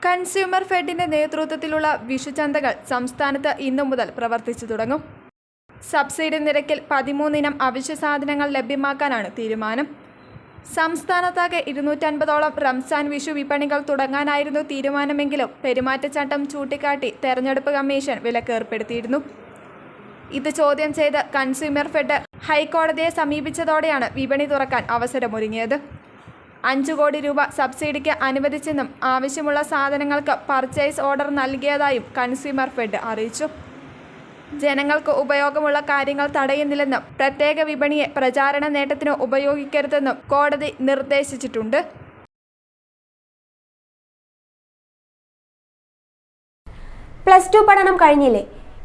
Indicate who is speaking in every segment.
Speaker 1: Consumer ഫെഡിന്റെ നേതൃത്വത്തിലുള്ള വിഷുചന്തകൾ സംസ്ഥാനത്ത് ഇന്നു മുതൽ പ്രവർത്തിച്ചു തുടങ്ങും. സബ്സിഡി നിരക്കിൽ 13 ഇനം അവശ്യ സാധനങ്ങൾ ലഭ്യമാക്കാനാണ് തീരുമാനം. സംസ്ഥാനത്താകെ 250ഓളം റംസാൻ വിഷു വിപണികൾ തുടങ്ങാനായിരുന്നു തീരുമാനമെങ്കിലും പെരുമാറ്റച്ചട്ടം ചൂണ്ടിക്കാട്ടി തെരഞ്ഞെടുപ്പ് കമ്മീഷൻ വിലക്കേർപ്പെടുത്തിയിരുന്നു. ഇത് ചോദ്യം ചെയ്ത് കൺസ്യൂമർ ഫെഡ് ഹൈക്കോടതിയെ സമീപിച്ചതോടെയാണ് വിപണി തുറക്കാൻ അവസരമൊരുങ്ങിയത്. 5 കോടി രൂപ സബ്സിഡിക്ക് അനുവദിച്ചെന്നും ആവശ്യമുള്ള സാധനങ്ങൾക്ക് പർച്ചേസ് ഓർഡർ നൽകിയതായും കൺസ്യൂമർ ഫെഡ് അറിയിച്ചു. ജനങ്ങൾക്ക് ഉപയോഗമുള്ള കാര്യങ്ങൾ തടയുന്നില്ലെന്നും പ്രത്യേക വിപണിയെ പ്രചാരണ നേട്ടത്തിന് ഉപയോഗിക്കരുതെന്നും കോടതി നിർദ്ദേശിച്ചിട്ടുണ്ട്.
Speaker 2: +2 പഠനം കഴിഞ്ഞില്ലേ?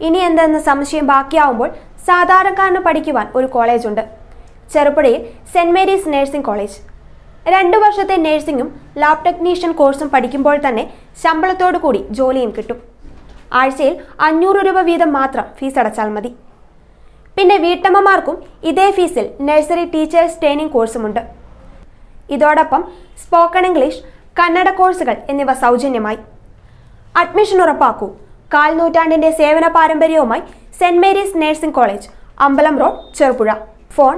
Speaker 2: ഇനി എന്തെന്ന് സംശയം ബാക്കിയാവുമ്പോൾ സാധാരണക്കാരന് പഠിക്കുവാൻ ഒരു കോളേജുണ്ട്. ചെറുപുഴയിൽ സെന്റ് മേരീസ് നഴ്സിംഗ് കോളേജ്. 2 വർഷത്തെ നഴ്സിംഗും ലാബ് ടെക്നീഷ്യൻ കോഴ്സും പഠിക്കുമ്പോൾ തന്നെ ശമ്പളത്തോടു കൂടി ജോലിയും കിട്ടും. ആഴ്ചയിൽ 500 രൂപ വീതം മാത്രം ഫീസ് അടച്ചാൽ മതി. പിന്നെ വീട്ടമ്മമാർക്കും ഇതേ ഫീസിൽ നഴ്സറി ടീച്ചേഴ്സ് ട്രെയിനിങ് കോഴ്സുമുണ്ട്. ഇതോടൊപ്പം സ്പോക്കൺ ഇംഗ്ലീഷ്, കന്നഡ കോഴ്സുകൾ എന്നിവ സൗജന്യമായി. അഡ്മിഷൻ ഉറപ്പാക്കൂ. 1/4 നൂറ്റാണ്ടിന്റെ സേവന പാരമ്പര്യവുമായി സെന്റ് മേരീസ് നഴ്സിംഗ് കോളേജ്, അമ്പലം road, Cherupuzha. Phone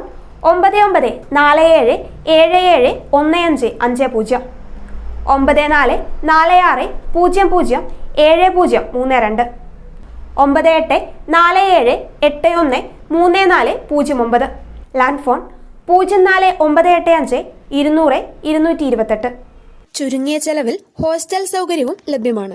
Speaker 2: 9947771550, 9446007032, 9847813409. Land phone 04985 200 228. ചുരുങ്ങിയ ചെലവിൽ ഹോസ്റ്റൽ സൗകര്യവും ലഭ്യമാണ്.